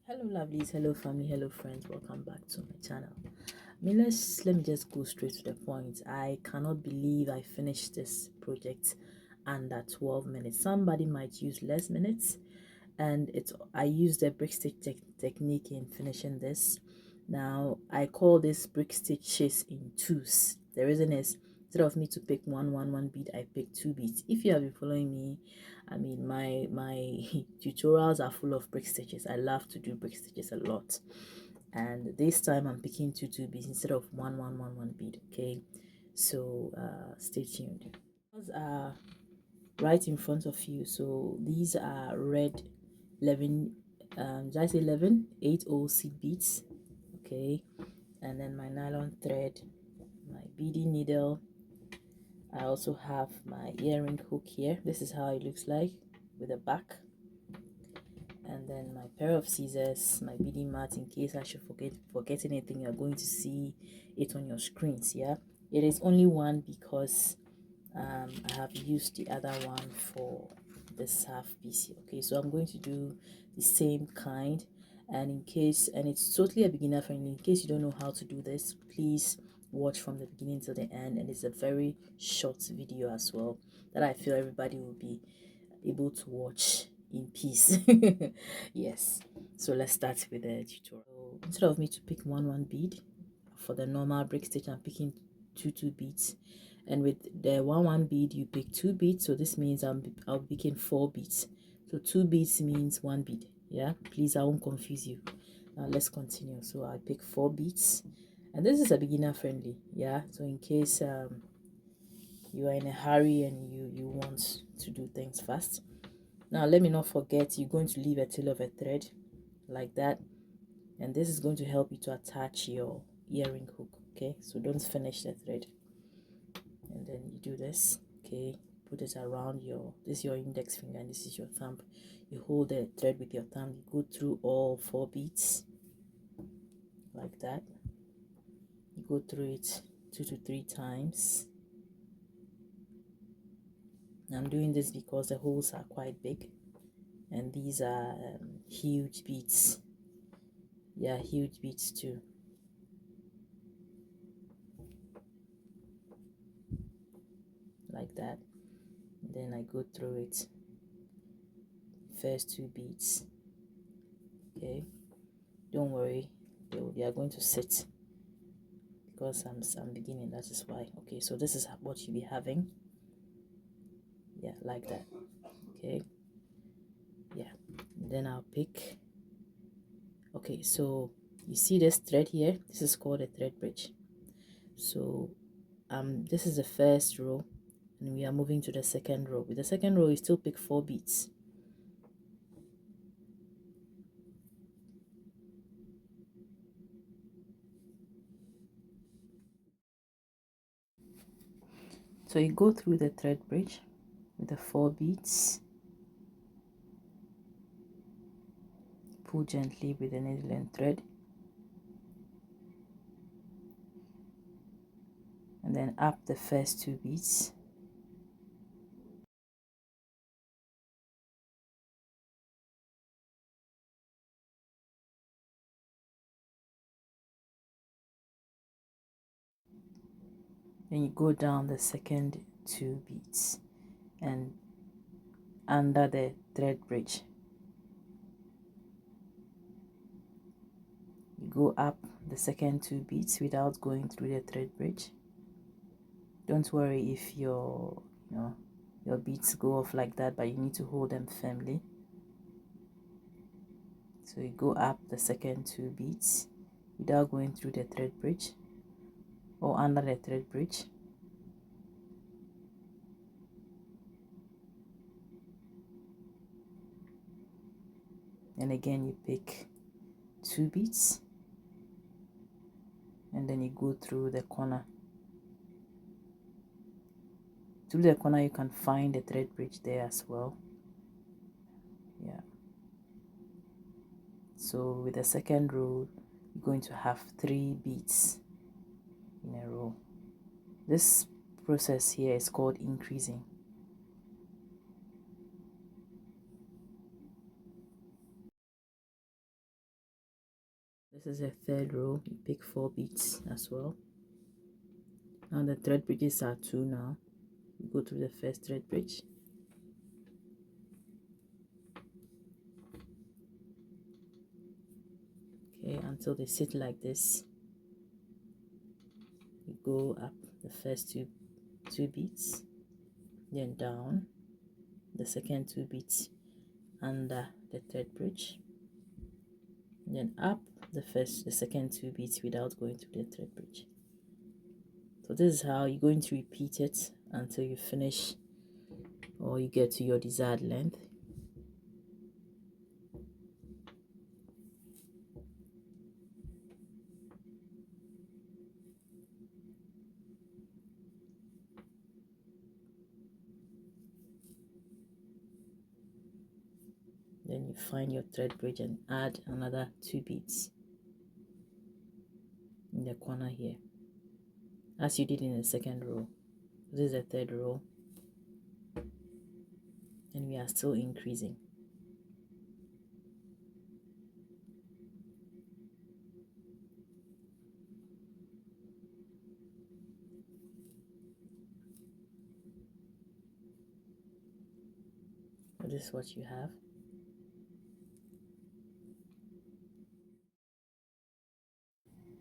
Hello lovelies, hello family, hello friends, welcome back to my channel. Let me just go straight to the point. I cannot believe I finished this project under 12 minutes. Somebody might use less minutes, and I used the brick stitch technique in finishing this. Now I call this brick stitches in twos. The reason is, instead of me to pick one bead, I pick two beads. If you have been following me, I mean my tutorials are full of brick stitches. I love to do brick stitches a lot, and this time I'm picking two beads instead of one bead. Okay, so stay tuned. Those are right in front of you. So these are red 11 did I say 11 8 seed beads. Okay, and then my nylon thread, my beading needle. I also have my earring hook here. This is how it looks like with the back, and then my pair of scissors, my beading mat in case I should forget anything. You're going to see it on your screens. Yeah, it is only one because I have used the other one for this half piece here. Okay, so I'm going to do the same kind, and it's totally a beginner friendly. In case you don't know how to do this, please watch from the beginning to the end, and it's a very short video as well that I feel everybody will be able to watch in peace. Yes, so let's start with the tutorial. So instead of me to pick one bead for the normal brick stitch, I'm picking two beads, and with the one bead you pick two beads, so this means I'll be picking four beads. So two beads means one bead. Yeah, please, I won't confuse you. Now let's continue. So I pick four beads, and this is a beginner friendly. Yeah, so in case you are in a hurry and you want to do things fast. Now let me not forget, you're going to leave a tail of a thread like that, and this is going to help you to attach your earring hook. Okay, so don't finish the thread, and then you do this. Okay, put it around this is your index finger and this is your thumb. You hold the thread with your thumb, you go through all four beads like that. You go through it 2 to 3 times. I'm doing this because the holes are quite big, and these are huge beads. Yeah, huge beads too. Like that. And then I go through it, first two beads. Okay, don't worry, they are going to sit because I'm beginning, that is why. Okay, so this is what you'll be having. Yeah, like that. Okay, yeah, and then I'll pick. Okay, so you see this thread here, this is called a thread bridge. So this is the first row, and we are moving to the second row. With the second row, you still pick four beads. So you go through the thread bridge with the four beads, pull gently with the needle and thread, and then up the first two beads. Then you go down the second two beads and under the thread bridge. You go up the second two beads without going through the thread bridge. Don't worry if your beads go off like that, but you need to hold them firmly. So you go up the second two beads without going through the thread bridge or under the thread bridge. And again you pick two beads, and then you go through the corner. Through the corner you can find the thread bridge there as well. Yeah, so with the second row you're going to have 3 beads in a row. This process here is called increasing. This is a third row. You pick 4 beads as well. Now the thread bridges are 2 now. You go through the first thread bridge. Okay, until they sit like this. You go up the first two beads, then down the second 2 beads under the thread bridge, then up the second 2 beads without going through the thread bridge. So this is how you're going to repeat it until you finish or you get to your desired length. Then you find your thread bridge and add another 2 beads in the corner here, as you did in the second row. This is the third row, and we are still increasing. So this is what you have.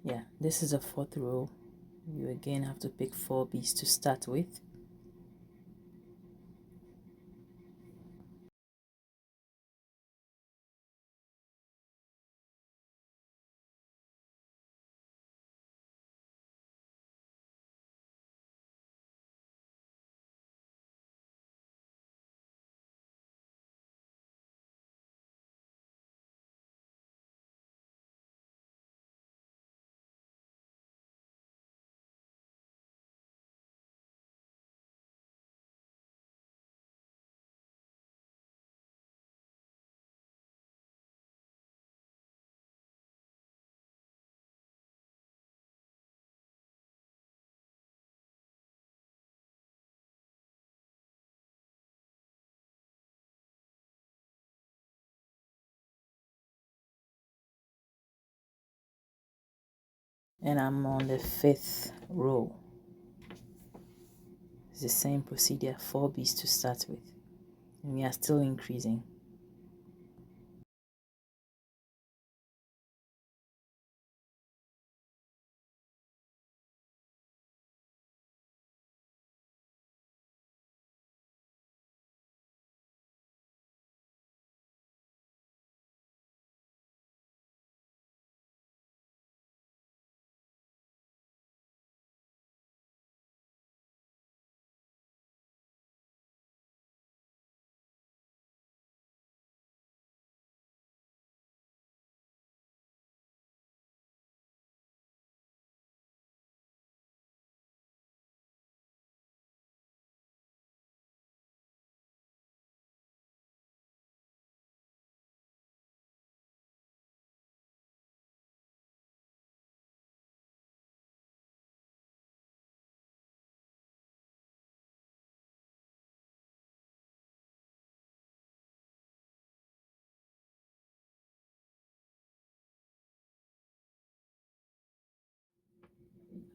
Yeah, this is a 4th row. You again have to pick 4 beads to start with. And I'm on the 5th row. It's the same procedure, 4 beads to start with, and we are still increasing.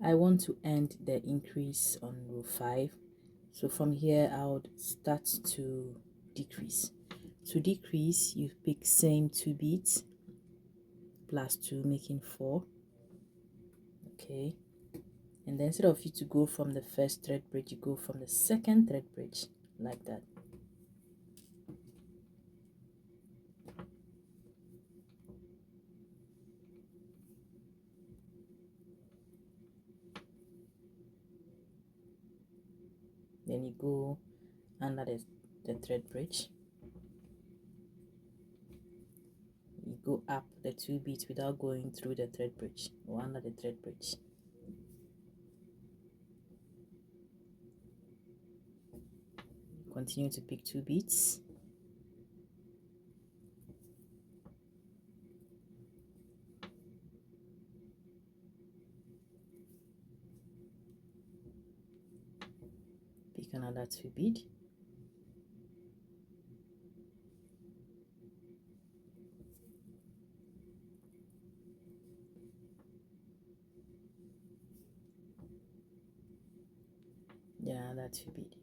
I want to end the increase on row 5. So from here I would start to decrease. To decrease, you pick same 2 beads plus 2, making 4. Okay, and then instead of you to go from the first thread bridge, you go from the second thread bridge like that. Then you go under the thread bridge. You go up the 2 beads without going through the thread bridge or under the thread bridge. Continue to pick 2 beads. Pick another 2 bead. another 2 bead.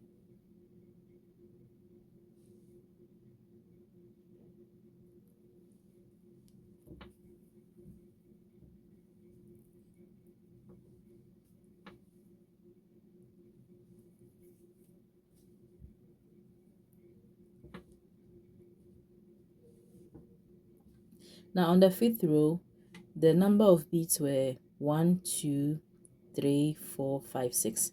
Now on the 5th row, the number of beads were 1, 2, 3, 4, 5, 6,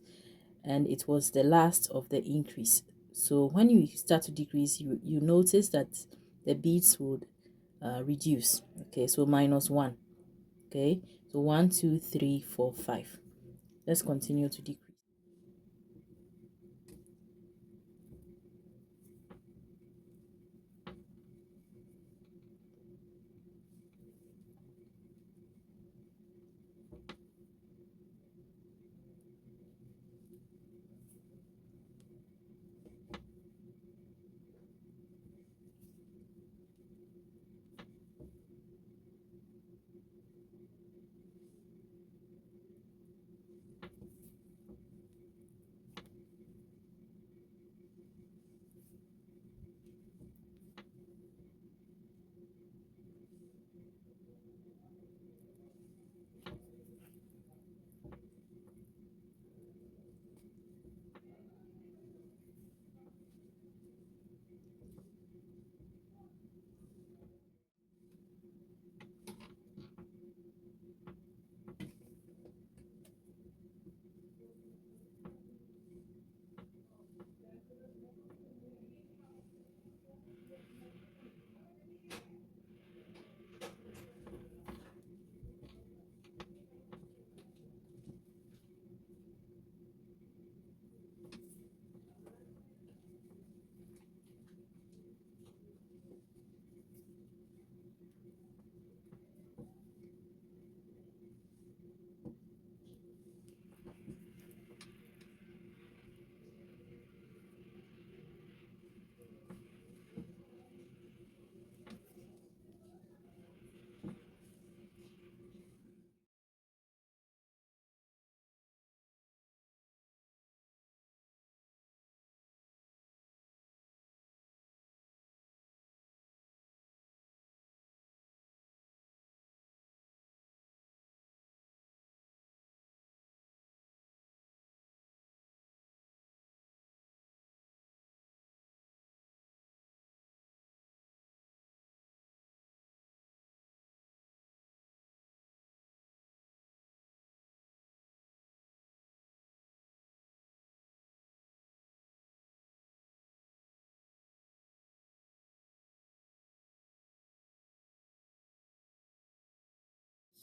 and it was the last of the increase. So when you start to decrease, you notice that the beads would reduce. Okay, so -1. Okay, so 1, 2, 3, 4, 5. Let's continue to decrease.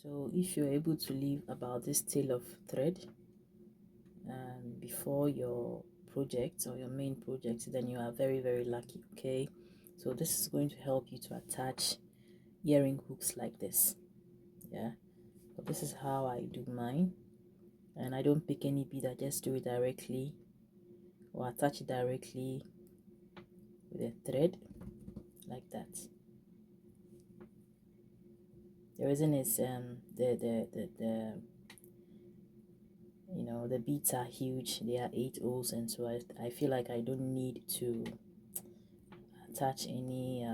So if you're able to leave about this tail of thread before your project or your main project, then you are very, very lucky. Okay, so this is going to help you to attach earring hooks like this. Yeah, but this is how I do mine, and I don't pick any bead. I just do it directly or attach it directly with a thread like that. The reason is the you know, the beads are huge. They are 8 O's, and so I feel like I don't need to attach any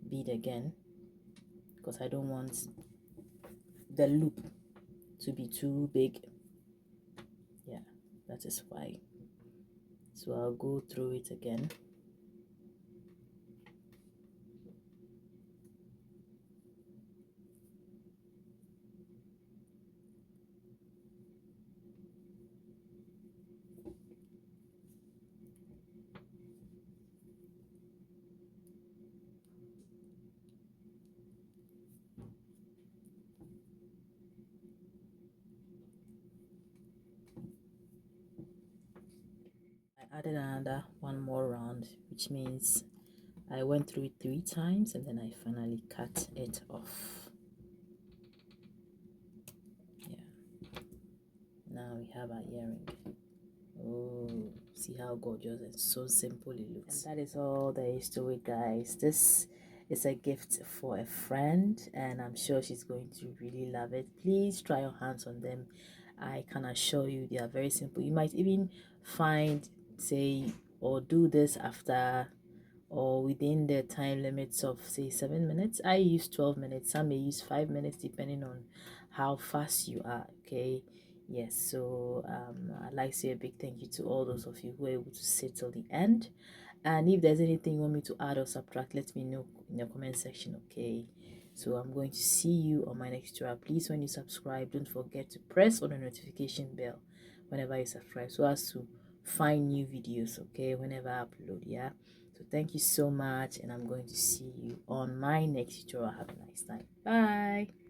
bead again, because I don't want the loop to be too big. Yeah, that is why. So I'll go through it again. I added another one more round, which means I went through it 3 times and then I finally cut it off. Yeah, now we have our earring. Oh, see how gorgeous and so simple it looks. And that is all there is to it, guys. This is a gift for a friend, and I'm sure she's going to really love it. Please try your hands on them. I can assure you they are very simple. You might even find, say, or do this after or within the time limits of say 7 minutes. I use 12 minutes, some may use 5 minutes depending on how fast you are. Okay, yes. So I'd like to say a big thank you to all those of you who were able to sit till the end. And if there's anything you want me to add or subtract, let me know in the comment section. Okay, so I'm going to see you on my next tutorial. Please, when you subscribe, don't forget to press on the notification bell whenever you subscribe so as to find new videos, okay, whenever I upload. Yeah, so thank you so much, and I'm going to see you on my next tutorial. Have a nice time. Bye.